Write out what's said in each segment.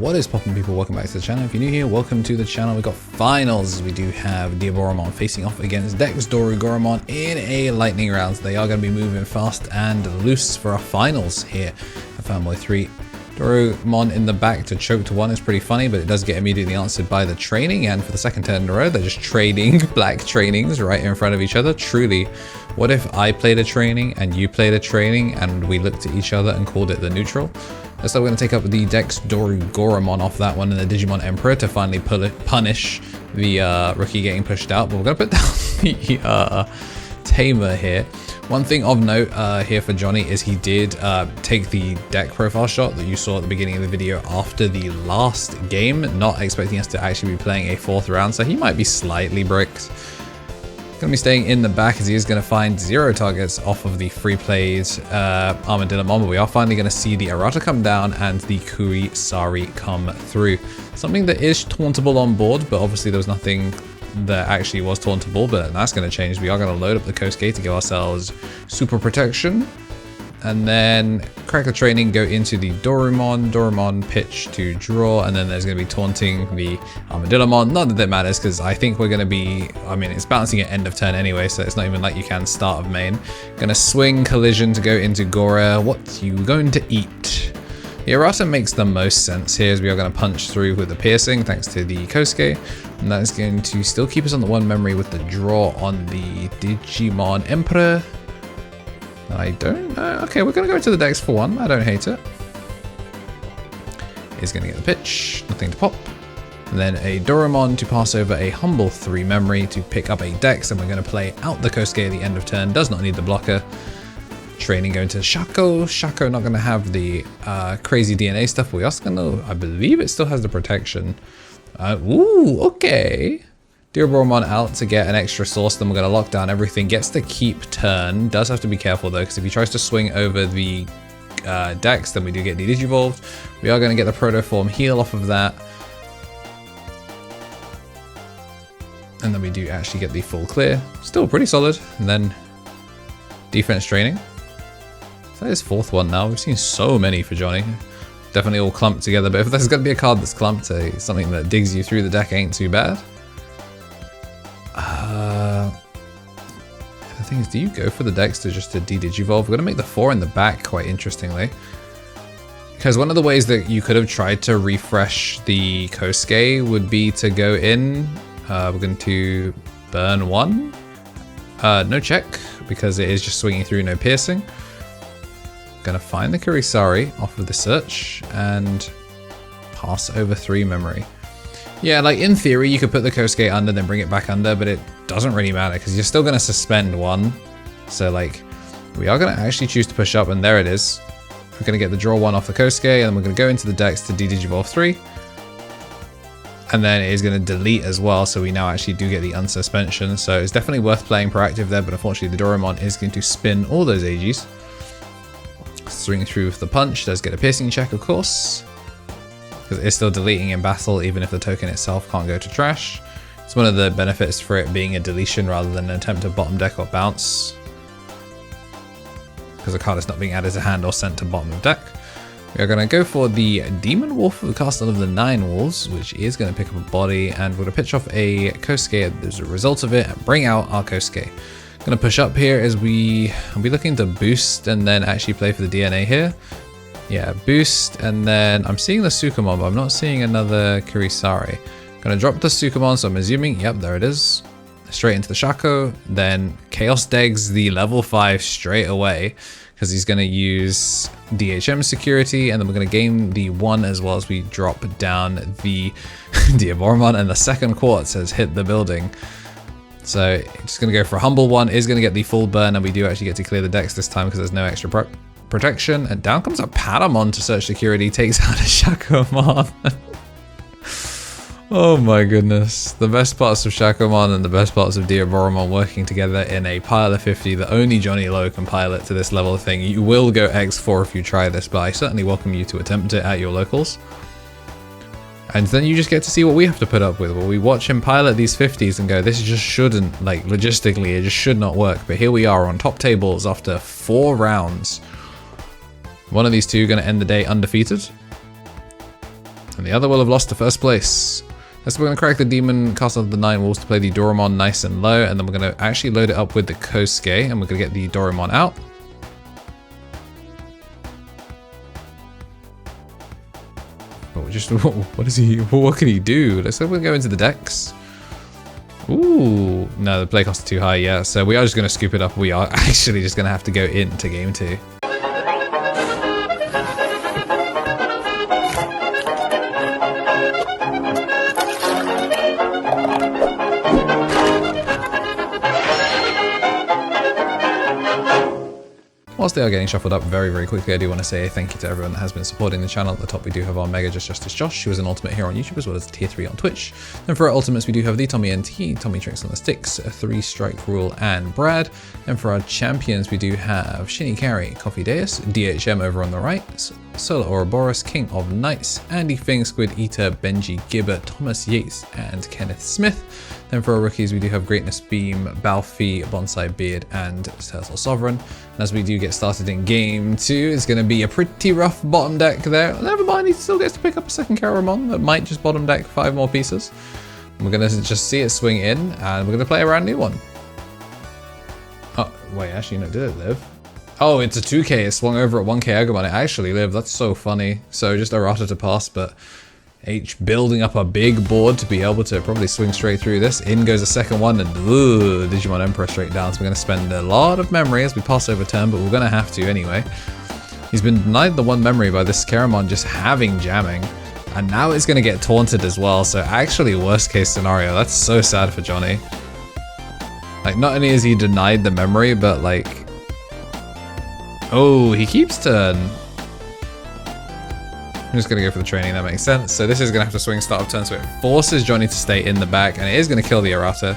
What is poppin', people? Welcome back to the channel. If you're new here, welcome to the channel. We've got finals. We do have Diaboromon facing off against DexDorugoramon in a lightning round. They are going to be moving fast and loose for our finals here at Fanboy 3. Dorumon in the back to choke to 1 is pretty funny, but it does get immediately answered by the training, and for the second turn in a row, they're just trading black trainings right in front of each other. Truly, what if I played a training and you played a training and we looked at each other and called it the neutral? So we're going to take up the DexDorugoramon off that one and the Digimon Emperor to finally punish the rookie getting pushed out, but we're going to put down the Tamer here. One thing of note here for Johnny is he did take the deck profile shot that you saw at the beginning of the video after the last game, not expecting us to actually be playing a 4th round, so he might be slightly bricked. Going to be staying in the back as he is going to find 0 targets off of the free played Armadillamon, but we are finally going to see the Errata come down and the Kurisari come through. Something that is tauntable on board, but obviously there was nothing that actually was tauntable, but that's going to change. We are going to load up the Kosuke to give ourselves super protection, and then crack the training, go into the Dorumon pitch to draw, and then there's going to be taunting the Armadillamon. Not that that matters, because I think we're going to be, I mean, it's bouncing at end of turn anyway, so it's not even like you can start of main. Gonna swing collision to go into Gora. What you going to eat? The Errata makes the most sense here, as we are going to punch through with the piercing thanks to the Kosuke, and that is going to still keep us on the 1 memory with the draw on the Digimon Emperor. I don't know. Okay, we're going to go to the Dex for 1. I don't hate it. He's going to get the pitch, nothing to pop. And then a Dorumon to pass over a humble 3 memory to pick up a Dex, and we're going to play out the Kosuke at the end of turn. Does not need the blocker. Training going to Shako. Shako not going to have the crazy DNA stuff. We also going to, I believe it still has the protection. Ooh, okay. Diaboromon out to get an extra source, then we're going to lock down everything. Gets to keep turn. Does have to be careful though, because if he tries to swing over the Dex, then we do get de-digivolved. We are going to get the Protoform heal off of that. And then we do actually get the full clear. Still pretty solid. And then defense training. So that is 4th one now. We've seen so many for Johnny. Definitely all clumped together, but if there's going to be a card that's clumped, something that digs you through the deck ain't too bad. The thing is, do you go for the Dex to just to de-digivolve? We're going to make the 4 in the back quite interestingly. Because one of the ways that you could have tried to refresh the Kosuke would be to go in. We're going to burn 1. No check, because it is just swinging through, no piercing. Going to find the Kurisari off of the search and pass over 3 memory. Yeah, like in theory, you could put the Kosuke under, then bring it back under, but it doesn't really matter because you're still going to suspend 1. So like, we are going to actually choose to push up, and there it is. We're going to get the draw 1 off the Kosuke, and then we're going to go into the Dex to de-digivolve 3. And then it is going to delete as well, so we now actually do get the unsuspension. So it's definitely worth playing proactive there, but unfortunately the Dorumon is going to spin all those AGs. Swing through with the punch, does get a piercing check of course. Because it's still deleting in battle, even if the token itself can't go to trash. It's one of the benefits for it being a deletion rather than an attempt to bottom deck or bounce. Because the card is not being added to hand or sent to bottom of deck. We are going to go for the Demon Wolf of the Castle of the 9 Wolves, which is going to pick up a body, and we're going to pitch off a Kosuke as a result of it and bring out our Kosuke. Going to push up here as I'll be looking to boost and then actually play for the DNA here. Yeah, boost, and then I'm seeing the Sukamon, but I'm not seeing another Kurisari. Gonna drop the Sukamon, so I'm assuming, yep, there it is. Straight into the Shako, then Chaos Degs the level 5 straight away, because he's gonna use DHM security, and then we're gonna gain the 1 as well as we drop down the Diaboromon, and the second quartz has hit the building. So just gonna go for a humble 1, is gonna get the full burn, and we do actually get to clear the Dex this time because there's no extra protection, and down comes a Patamon to search security, takes out a Shakomon. Oh my goodness. The best parts of Shakomon and the best parts of Diaboromon working together in a pile of 50 that only Johnny Lowe can pilot to this level of thing. You will go X4 if you try this, but I certainly welcome you to attempt it at your locals. And then you just get to see what we have to put up with. Well, we watch him pilot these 50s and go, this just shouldn't, like logistically, it just should not work. But here we are on top tables after 4 rounds. One of these two going to end the day undefeated. And the other will have lost to first place. So we're going to crack the Demon Castle of the 9 Walls to play the Doromon nice and low, and then we're going to actually load it up with the Kosuke, and we're going to get the Doromon out. Oh, just what is he? What can he do? Let's go into the decks. Ooh, no, the play cost is too high. Yeah, so we are just going to scoop it up. We are actually just going to have to go into game 2. Whilst they are getting shuffled up very quickly, I do want to say thank you to everyone that has been supporting the channel. At the top we do have our Mega Justice Josh, who is an ultimate here on YouTube, as well as tier 3 on Twitch. And for our ultimates we do have the Tommy NT, Tommy Tricks on the Sticks, 3 Strike Rule, and Brad. And for our champions we do have Shinny Carry, Coffee Deus, DHM over on the right, Solar Ouroboros, King of Knights, Andy Fing, Squid Eater, Benji Gibber, Thomas Yates, and Kenneth Smith. Then for our rookies we do have Greatness Beam, Balfi, Bonsai Beard, and Turtle Sovereign. And as we do get started in game 2, it's going to be a pretty rough bottom deck there. Never mind, he still gets to pick up a second Caramon that might just bottom deck 5 more pieces. And we're going to just see it swing in, and we're going to play a brand new one. Oh, wait, actually, no, did it live? Oh, it's a 2k. It swung over at 1k Agumon. It actually lived. That's so funny. So just errata to pass, but H building up a big board to be able to probably swing straight through this. In goes a second one, and ooh, Digimon Emperor straight down. So we're going to spend a lot of memory as we pass over turn, but we're going to have to anyway. He's been denied the 1 memory by this Caramon just having jamming, and now it's going to get taunted as well. So actually, worst case scenario. That's so sad for Johnny. Like, not only is he denied the memory, but like, oh, he keeps turn. I'm just going to go for the training, that makes sense. So this is going to have to swing start of turn, so it forces Johnny to stay in the back, and it is going to kill the errata.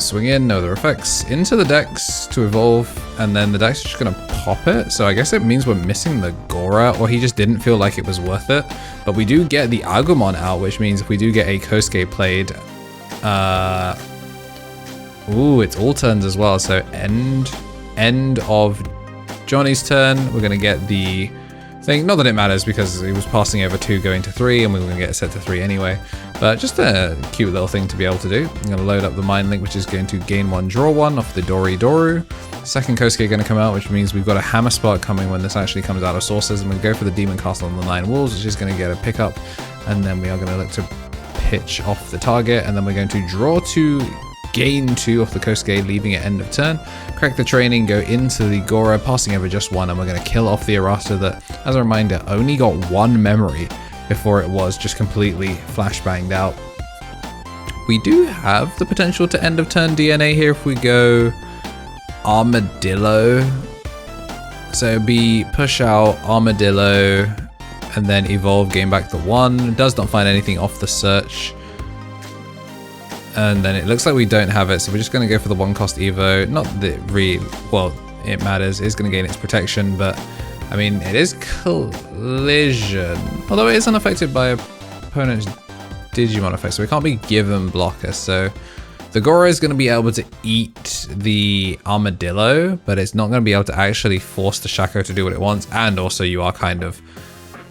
Swing in, no other effects. Into the Dex to evolve, and then the Dex is just going to pop it. So I guess it means we're missing the Gora, or he just didn't feel like it was worth it. But we do get the Agumon out, which means if we do get a Kosuke played, ooh, it's all turns as well. So end of Johnny's turn, we're going to get the thing. Not that it matters because he was passing over 2 going to 3, and we were going to get it set to 3 anyway. But just a cute little thing to be able to do. I'm going to load up the Mind Link, which is going to gain 1, draw 1 off the Doru. Second Kosuke going to come out, which means we've got a Hammer Spark coming when this actually comes out of sources. And we go for the Demon Castle on the 9 Walls, which is going to get a pickup. And then we are going to look to pitch off the target. And then we're going to draw 2, gain 2 off the Kosuke, leaving it end of turn. Crack the training, go into the Gora, passing over just 1, and we're going to kill off the errata that, as a reminder, only got 1 memory before it was just completely flashbanged out. We do have the potential to end of turn DNA here if we go Armadillo. So it'd be push out Armadillo and then evolve, gain back the 1. Does not find anything off the search. And then it looks like we don't have it, so we're just going to go for the 1 cost Evo. Not that well, it matters. It's going to gain its protection, but I mean, it is collision. Although it is unaffected by opponent's Digimon effect, so we can't be given blocker. So the Gora is going to be able to eat the Armadillo, but it's not going to be able to actually force the Shaco to do what it wants. And also you are kind of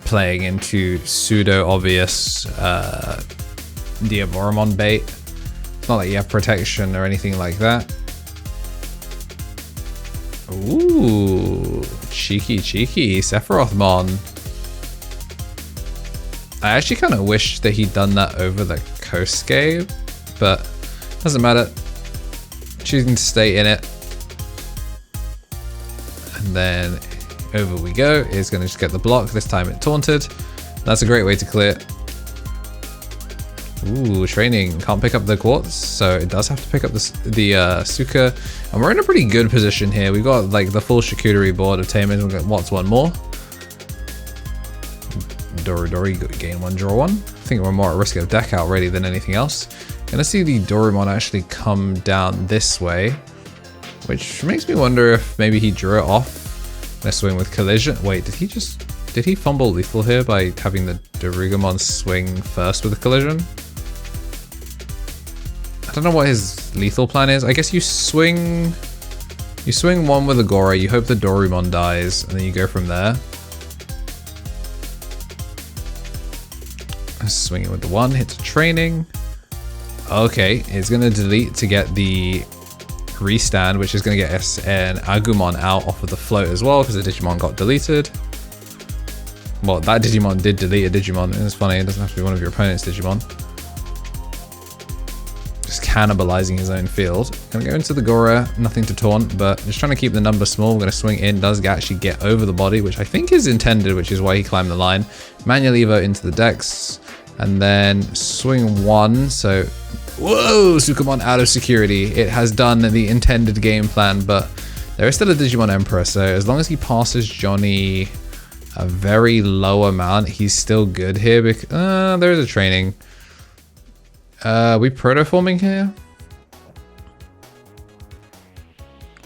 playing into pseudo-obvious Diaboromon bait. It's not like you have protection or anything like that. Ooh, cheeky Sephirothmon. I actually kind of wish that he'd done that over the Kosuke, but doesn't matter. Choosing to stay in it. And then over we go. It's going to just get the block. This time it taunted. That's a great way to clear. Ooh, training. Can't pick up the Quartz, so it does have to pick up the Suka. And we're in a pretty good position here. We've got like the full charcuterie board of Tamers. We've got what's 1 more. Doru, gain 1, draw 1. I think we're more at risk of deck out really than anything else. Gonna see the Dorumon actually come down this way, which makes me wonder if maybe he drew it off. Gonna swing with collision. Wait, did he fumble lethal here by having the Darugomon swing first with the collision? I don't know what his lethal plan is. I guess you swing 1 with the Gora, you hope the Dorumon dies, and then you go from there. Swinging with the 1, hits a training. Okay, it's going to delete to get the restand, which is going to get us an Agumon out off of the float as well, because the Digimon got deleted. Well, that Digimon did delete a Digimon. It's funny, it doesn't have to be one of your opponent's Digimon. Just cannibalizing his own field. Gonna go into the Gora, nothing to taunt, but just trying to keep the number small. We're gonna swing in, does actually get over the body, which I think is intended, which is why he climbed the line. Manual Evo into the Dex, and then swing 1, so whoa, Sukamon out of security. It has done the intended game plan, but there is still a Digimon Emperor, so as long as he passes Johnny a very low amount, he's still good here. Because there is a training. We protoforming here?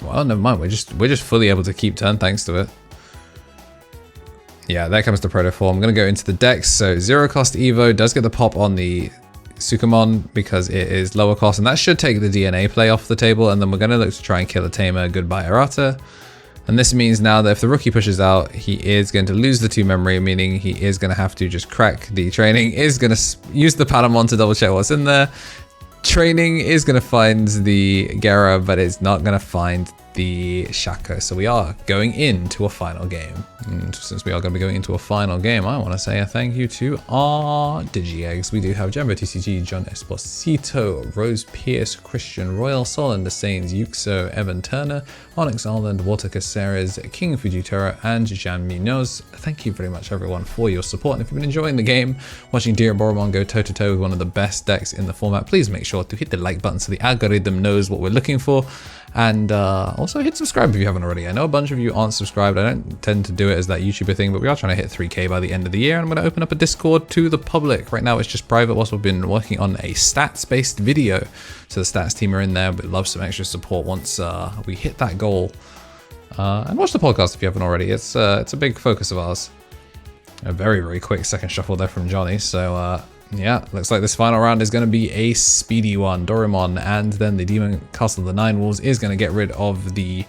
Well, never mind. We're just fully able to keep turn thanks to it. Yeah, there comes the protoform. I'm gonna go into the Dex. So 0 cost Evo does get the pop on the Sukamon because it is lower cost, and that should take the DNA play off the table. And then we're gonna look to try and kill a Tamer. Goodbye, Arata. And this means now that if the rookie pushes out, he is going to lose the 2 memory, meaning he is going to have to just crack the training, is going to use the Patamon to double check what's in there. Training is going to find the Gera, but it's not going to find the Shako. So we are going into a final game. And since we are going to be going into a final game, I want to say a thank you to our Digi-Eggs. We do have Jambo TCG, John Esposito, Rose Pierce, Christian Royal, Solon Saints, Yuxo, Evan Turner, Onyx Island, Water Caceres, King Fujitaro, and Jan Munoz. Thank you very much everyone for your support. And if you've been enjoying the game, watching Diaboromon go toe to toe with one of the best decks in the format, please make sure to hit the like button so the algorithm knows what we're looking for. And also hit subscribe if you haven't already. I know a bunch of you aren't subscribed. I don't tend to do it as that YouTuber thing, but we are trying to hit 3K by the end of the year. And I'm going to open up a Discord to the public. Right now it's just private whilst we've been working on a stats-based video. So the stats team are in there. We'd love some extra support once we hit that goal. And watch the podcast if you haven't already. It's a big focus of ours. A very, very quick second shuffle there from Johnny. So yeah, looks like this final round is going to be a speedy one. Doremon, and then the Demon Castle of the Nine Wolves is going to get rid of the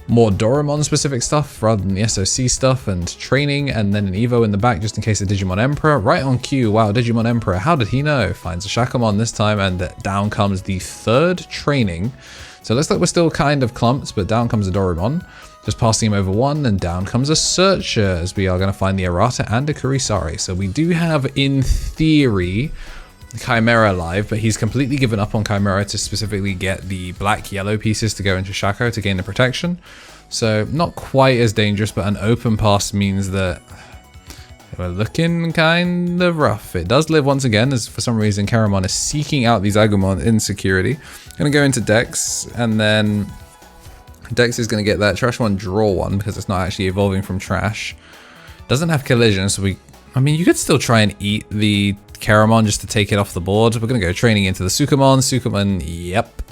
more Doremon specific stuff rather than the SOC stuff and training, and then an Evo in the back just in case the Digimon Emperor. Right on cue. Wow, Digimon Emperor, how did he know? Finds a Shakomon this time, and down comes the 3rd training. So it looks like we're still kind of clumped, but down comes a Doremon. Just passing him over 1, and down comes a Searcher, as we are going to find the Arata and a Kurisari. So we do have, in theory, Chimera live, but he's completely given up on Chimera to specifically get the black-yellow pieces to go into Shako to gain the protection. So not quite as dangerous, but an open pass means that we're looking kind of rough. It does live once again, as for some reason Karamon is seeking out these Agumon in security. Going to go into Dex, and then Dex is going to get that Trash 1, Draw 1, because it's not actually evolving from Trash. Doesn't have Collision, so I mean, you could still try and eat the Karamon just to take it off the board. We're going to go training into the Sukamon. Sukamon, yep.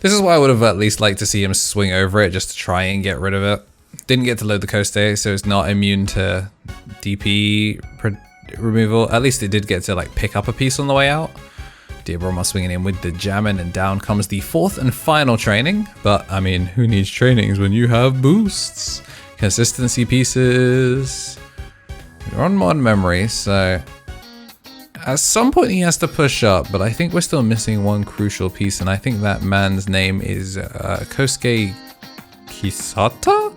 This is why I would have at least liked to see him swing over it just to try and get rid of it. Didn't get to load the Koste, so it's not immune to DP removal. At least it did get to like pick up a piece on the way out. Diaboromon swinging in with the Jammin, and down comes the 4th and final training. But I mean, who needs trainings when you have boosts? Consistency pieces. You're on mod memory, so at some point he has to push up, but I think we're still missing one crucial piece, and I think that man's name is Kosuke Kisata?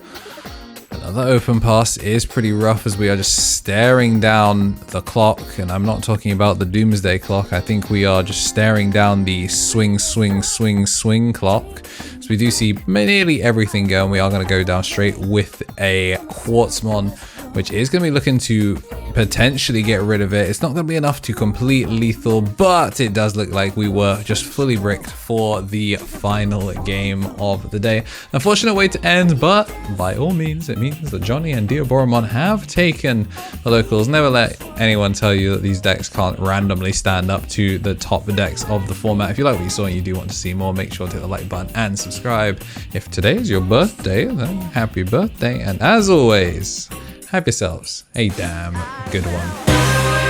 Another open pass is pretty rough as we are just staring down the clock, and I'm not talking about the doomsday clock. I think we are just staring down the swing, swing, swing, swing clock. So we do see nearly everything go, and we are going to go down straight with a Quartzmon, which is going to be looking to potentially get rid of it. It's not going to be enough to complete lethal, but it does look like we were just fully bricked for the final game of the day. Unfortunate way to end, but by all means, it means that Johnny and Diaboromon have taken the locals. Never let anyone tell you that these decks can't randomly stand up to the top decks of the format. If you like what you saw and you do want to see more, make sure to hit the like button and subscribe. If today is your birthday, then happy birthday, and as always, have yourselves a damn good one.